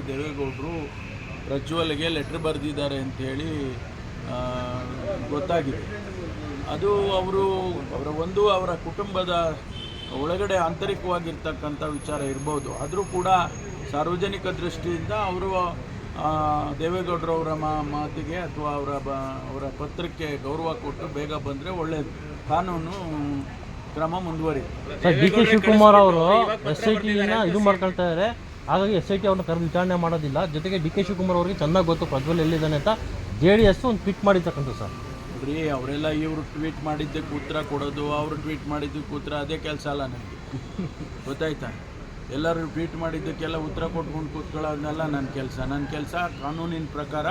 ದೇವೇಗೌಡರು ಪ್ರಜ್ವಲ್ಗೆ ಲೆಟ್ರ್ ಬರೆದಿದ್ದಾರೆ ಅಂಥೇಳಿ ಗೊತ್ತಾಗಿದೆ. ಅದು ಅವರ ಕುಟುಂಬದ ಒಳಗಡೆ ಆಂತರಿಕವಾಗಿರ್ತಕ್ಕಂಥ ವಿಚಾರ ಇರ್ಬೋದು. ಆದರೂ ಕೂಡ ಸಾರ್ವಜನಿಕ ದೃಷ್ಟಿಯಿಂದ ಅವರು ದೇವೇಗೌಡರವರ ಮಾತಿಗೆ ಅಥವಾ ಅವರ ಪತ್ರಕ್ಕೆ ಗೌರವ ಕೊಟ್ಟು ಬೇಗ ಬಂದರೆ ಒಳ್ಳೆಯದು. ಕಾನೂನು ಕ್ರಮ ಮುಂದುವರಿಯುತ್ತೆ. ಡಿ ಕೆ ಶಿವಕುಮಾರ್ ಅವರು SIT ಇದು ಮಾಡ್ಕೊಳ್ತಾ ಇದ್ದಾರೆ. ಹಾಗಾಗಿ SIT ಅವ್ರನ್ನ ಕರೆದು ವಿಚಾರಣೆ ಮಾಡೋದಿಲ್ಲ. ಜೊತೆಗೆ ಡಿ ಕೆ ಶಿವಕುಮಾರ್ ಅವರಿಗೆ ಚೆನ್ನಾಗಿ ಗೊತ್ತು ಪ್ರಜ್ವಲ್ ಎಲ್ಲಿದ್ದಾನೆ ಅಂತ JDS ಒಂದು ಟ್ವೀಟ್ ಮಾಡಿರ್ತಕ್ಕಂಥ ಸರ್. ನೋಡ್ರಿ, ಅವರೆಲ್ಲ ಇವರು ಟ್ವೀಟ್ ಮಾಡಿದ್ದಕ್ಕೆ ಉತ್ತರ ಕೊಡೋದು, ಅವರು ಟ್ವೀಟ್ ಮಾಡಿದ್ದಕ್ಕೆ ಉತ್ತರ, ಅದೇ ಕೆಲಸ ಅಲ್ಲ ನನಗೆ. ಗೊತ್ತಾಯ್ತಾ? ಎಲ್ಲರೂ ಟ್ವೀಟ್ ಮಾಡಿದ್ದಕ್ಕೆಲ್ಲ ಉತ್ತರ ಕೊಟ್ಕೊಂಡು ಕೂತ್ಕೊಳ್ಳೋದನ್ನೆಲ್ಲ ನನ್ನ ಕೆಲಸ ಕಾನೂನಿನ ಪ್ರಕಾರ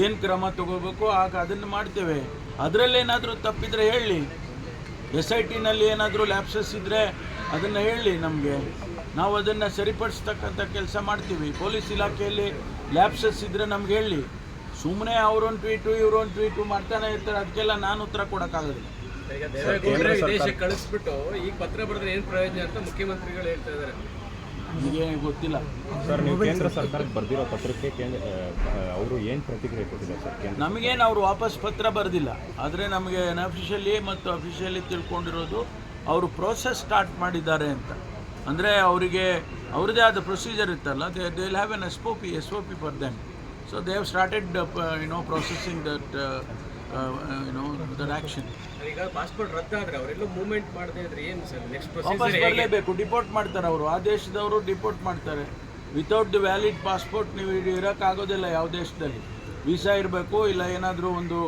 ಏನು ಕ್ರಮ ತಗೋಬೇಕು ಆಗ ಅದನ್ನು ಮಾಡ್ತೇವೆ. ಅದರಲ್ಲೇನಾದರೂ ತಪ್ಪಿದರೆ ಹೇಳಿ. SITನಲ್ಲಿ ಏನಾದರೂ ಲ್ಯಾಪ್ಸಸ್ ಇದ್ದರೆ ಅದನ್ನು ಹೇಳಿ ನಮಗೆ, ನಾವು ಅದನ್ನು ಸರಿಪಡಿಸ್ತಕ್ಕಂಥ ಕೆಲಸ ಮಾಡ್ತೀವಿ. ಪೊಲೀಸ್ ಇಲಾಖೆಯಲ್ಲಿ ಲ್ಯಾಪ್ಸಸ್ ಇದ್ದರೆ ನಮ್ಗೆ ಹೇಳಿ. ಸುಮ್ಮನೆ ಅವರೊಂದು ಟ್ವೀಟು ಇವರೊಂದು ಟ್ವೀಟು ಮಾಡ್ತಾನೆ ಇರ್ತಾರೆ, ಅದಕ್ಕೆಲ್ಲ ನಾನು ಉತ್ತರ ಕೊಡೋಕ್ಕಾಗೋದಿಲ್ಲ. ಈಗ ದೇವೇಗೌಡರ ವಿದೇಶಕ್ಕೆ ಕಳಿಸ್ಬಿಟ್ಟು ಈಗ ಪತ್ರ ಬರೆದ್ರೆ ಏನು ಪ್ರಯೋಜನ ಅಂತ ಮುಖ್ಯಮಂತ್ರಿಗಳು ಹೇಳ್ತಾ ಇದ್ದಾರೆ. ನನಗೆ ಗೊತ್ತಿಲ್ಲ ಸರ್. ನೀವು ಕೇಂದ್ರ ಸರ್ಕಾರಕ್ಕೆ ಬರೆದಿರೋ ಪತ್ರಕ್ಕೆ ಅವರು ಏನು ಪ್ರತಿಕ್ರಿಯೆ ಕೊಟ್ಟಿದ್ದಾರೆ ಸರ್? ನಮಗೇನು ಅವರು ವಾಪಸ್ ಪತ್ರ ಬರೆದಿಲ್ಲ. ಆದರೆ ನಮಗೆ ಅನ್ಅಫಿಷಿಯಲಿ ಮತ್ತು ಅಫಿಷಿಯಲಿ ತಿಳ್ಕೊಂಡಿರೋದು ಅವರು ಪ್ರೋಸೆಸ್ ಸ್ಟಾರ್ಟ್ ಮಾಡಿದ್ದಾರೆ ಅಂತ. ಅಂದರೆ ಅವರಿಗೆ ಅವ್ರದ್ದೇ ಆದ ಪ್ರೊಸೀಜರ್ ಇತ್ತಲ್ಲ, they will have an SOP for them. So they have started, processing that, that action. ಈಗ ಪಾಸ್ಪೋರ್ಟ್ ರದ್ದಾದ್ರೆ ಅವರೆಲ್ಲ ಮೂವ್ಮೆಂಟ್ ಮಾಡದೇ ಇದ್ರೆ ಏನು ಸರ್ ನೆಕ್ಸ್ಟ್ ವಾಪಸ್ ಪ್ರೊಸೀಜರ್? ಬರಲೇಬೇಕು, ಡಿಪೋರ್ಟ್ ಮಾಡ್ತಾರೆ ಅವರು. ಆ ದೇಶದವರು ಡಿಪೋರ್ಟ್ ಮಾಡ್ತಾರೆ. ವಿತೌಟ್ ದಿ ವ್ಯಾಲಿಡ್ ಪಾಸ್ಪೋರ್ಟ್ ನೀವು ಇರೋಕ್ಕಾಗೋದಿಲ್ಲ ಯಾವ ದೇಶದಲ್ಲಿ. ವೀಸಾ ಇರಬೇಕು, ಇಲ್ಲ ಏನಾದರೂ ಒಂದು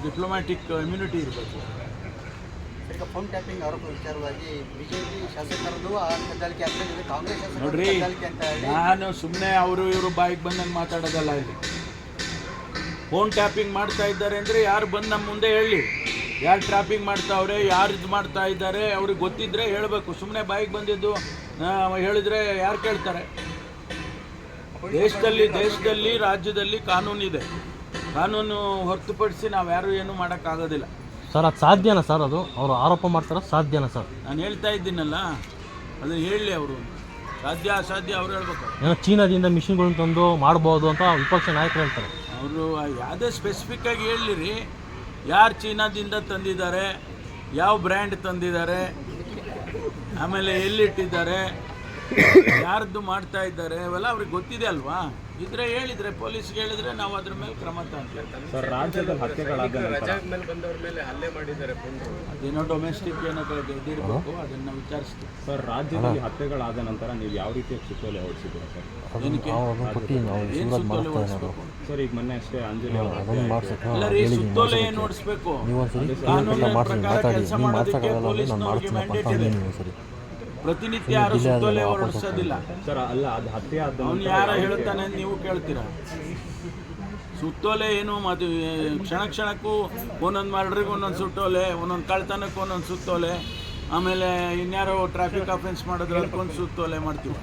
ಡಿಪ್ಲೊಮ್ಯಾಟಿಕ್ ಇಮ್ಯುನಿಟಿ ಇರಬೇಕು. ಈಗ ಫೋನ್ ಟ್ಯಾಪಿಂಗ್ ಆರೋಪ ವಿಚಾರವಾಗಿ ಬಿಜೆಪಿ ಶಾಸಕರದು ಕದ್ದಾಲಿಕೆ ಆಗ್ತಾಯಿದೆ, ಕಾಂಗ್ರೆಸ್ ಶಾಸಕರು ನೋಡ್ರಿ, ಕದ್ದಾಲಿಕೆ ಅಂತ ಹೇಳಿ ನಾನು ಸುಮ್ಮನೆ ಇವರು ಬಾಯಿಗೆ ಬಂದಂಗೆ ಮಾತಾಡೋದಲ್ಲ. ಇಲ್ಲಿ ಫೋನ್ ಟ್ಯಾಪಿಂಗ್ ಮಾಡ್ತಾ ಇದ್ದಾರೆ ಅಂದರೆ ಯಾರು ಬಂದು ನಮ್ಮ ಮುಂದೆ ಹೇಳಿ, ಯಾರು ಟ್ಯಾಪಿಂಗ್ ಮಾಡ್ತಾವ್ರೆ, ಯಾರು ಇದು ಮಾಡ್ತಾ ಇದ್ದಾರೆ, ಅವ್ರಿಗೆ ಗೊತ್ತಿದ್ದರೆ ಹೇಳಬೇಕು. ಸುಮ್ಮನೆ ಬಾಯಿಗೆ ಬಂದಿದ್ದು ಹೇಳಿದರೆ ಯಾರು ಕೇಳ್ತಾರೆ? ದೇಶದಲ್ಲಿ ರಾಜ್ಯದಲ್ಲಿ ಕಾನೂನಿದೆ. ಕಾನೂನು ಹೊರತುಪಡಿಸಿ ನಾವು ಯಾರು ಏನೂ ಮಾಡೋಕ್ಕಾಗೋದಿಲ್ಲ ಸರ್. ಅದು ಸಾಧ್ಯನಾ ಸರ್? ಅದು ಅವರು ಆರೋಪ ಮಾಡ್ತಾರೆ, ಸಾಧ್ಯನಾ ಸರ್? ನಾನು ಹೇಳ್ತಾ ಇದ್ದೀನಲ್ಲ, ಅದನ್ನು ಹೇಳಲಿ ಅವರು. ಸಾಧ್ಯ ಅಸಾಧ್ಯ ಅವ್ರು ಹೇಳ್ಬೇಕು. ಏನೋ ಚೀನಾದಿಂದ ಮಿಷಿನ್ಗಳನ್ನ ತಂದು ಮಾಡ್ಬೋದು ಅಂತ ವಿಪಕ್ಷ ನಾಯಕರು ಹೇಳ್ತಾರೆ. ಅವರು ಯಾವುದೇ ಸ್ಪೆಸಿಫಿಕ್ಕಾಗಿ ಹೇಳಿರಿ, ಯಾರು ಚೀನಾದಿಂದ ತಂದಿದ್ದಾರೆ, ಯಾವ ಬ್ರ್ಯಾಂಡ್ ತಂದಿದ್ದಾರೆ, ಆಮೇಲೆ ಎಲ್ಲಿಟ್ಟಿದ್ದಾರೆ, ಯಾರ್ದು ಮಾಡ್ತಾ ಇದ್ದಾರೆ, ಅವೆಲ್ಲ ಅವ್ರಿಗೆ ಗೊತ್ತಿದೆ ಅಲ್ವಾ. ಇದ್ರೆ ಹೇಳಿದರೆ, ಪೊಲೀಸ್ಗೆ ಹೇಳಿದರೆ ನಾವು ಅದ್ರ ಮೇಲೆ ಕ್ರಮ ತಗೊಳ್ತೀವಿ. ಸರ್, ರಾಜ್ಯದ ಹತ್ಯೆಗಳಾದ ರಜಾ ಮೇಲೆ ಬಂದವ್ರ ಮೇಲೆ ಹಲ್ಲೆ ಮಾಡಿದ್ದಾರೆ. ಅದೇನೋ ಡೊಮೆಸ್ಟಿಕ್ ಏನೋ ಇದಿರಬೇಕು, ಅದನ್ನು ವಿಚಾರಿಸ್ತೀವಿ. ಸರ್, ರಾಜ್ಯದಲ್ಲಿ ಹತ್ಯೆಗಳಾದ ನಂತರ ನೀವು ಯಾವ ರೀತಿಯ ಸುತ್ತೋಲೆ ಹೊರಡಿಸಿದ್ದೀರಾ ಸರ್? ಏನಕ್ಕೆ ಏನು ಸುತ್ತೋಲೆ ಓಡಿಸ್ಬೇಕು ಸರ್? ಈಗ ಮೊನ್ನೆ ಅಷ್ಟೇ ಅಂಜಲಿ ಎಲ್ಲ ರೀ ಸುತ್ತೋಲೆ ಏನು ಓಡಿಸ್ಬೇಕು? ಕಾನೂನಿನ ಪ್ರಕಾರ ಕೆಲಸ ಮಾಡೋದಕ್ಕೆ ಪೊಲೀಸ್ನವ್ರಿಗೆ ಮ್ಯಾಂಡೇಟ್ ಇದೆ. ಪ್ರತಿನಿತ್ಯ ಯಾರು ಸುತ್ತೋಲೆ ಹೊರಡಿಸೋದಿಲ್ಲ ಸರ್. ಅಲ್ಲ, ಅದು ಹತ್ಯೆ ಆದ ಅವನು ಯಾರ ಹೇಳ್ತಾನೆ ಅಂತ ನೀವು ಕೇಳ್ತೀರಾ? ಸುತ್ತೋಲೆ ಏನು ಮತ್ತು ಕ್ಷಣಕ್ಕೂ ಒಂದೊಂದು ಮರ್ಡ್ರಿಗೆ ಒಂದೊಂದು ಸುತ್ತೋಲೆ, ಒಂದೊಂದು ಕಳ್ತನಕ್ಕೆ ಒಂದೊಂದು ಸುತ್ತೋಲೆ, ಆಮೇಲೆ ಇನ್ಯಾರೋ ಟ್ರಾಫಿಕ್ ಅಫೆನ್ಸ್ ಮಾಡಿದ್ರೆ ಅದಕ್ಕೊಂದು ಸುತ್ತೋಲೆ ಮಾಡ್ತೀವಿ.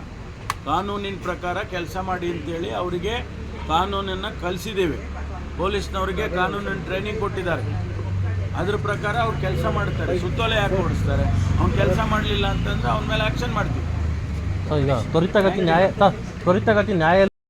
ಕಾನೂನಿನ ಪ್ರಕಾರ ಕೆಲಸ ಮಾಡಿ ಅಂತೇಳಿ ಅವರಿಗೆ ಕಾನೂನನ್ನು ಕಲಿಸಿದ್ದೇವೆ. ಪೊಲೀಸ್ನವ್ರಿಗೆ ಕಾನೂನಿನ ಟ್ರೈನಿಂಗ್ ಕೊಟ್ಟಿದ್ದಾರೆ. ಅದ್ರ ಪ್ರಕಾರ ಅವ್ರು ಕೆಲಸ ಮಾಡ್ತಾರೆ. ಸುತ್ತೋಲೆ ಯಾಕೆ ಓಡಿಸ್ತಾರೆ? ಅವ್ನು ಕೆಲಸ ಮಾಡಲಿಲ್ಲ ಅಂತಂದ್ರೆ ಅವನ ಮೇಲೆ ಆ್ಯಕ್ಷನ್ ಮಾಡ್ತೀವಿ. ಈಗ ತ್ವರಿತಗತಿ ನ್ಯಾಯ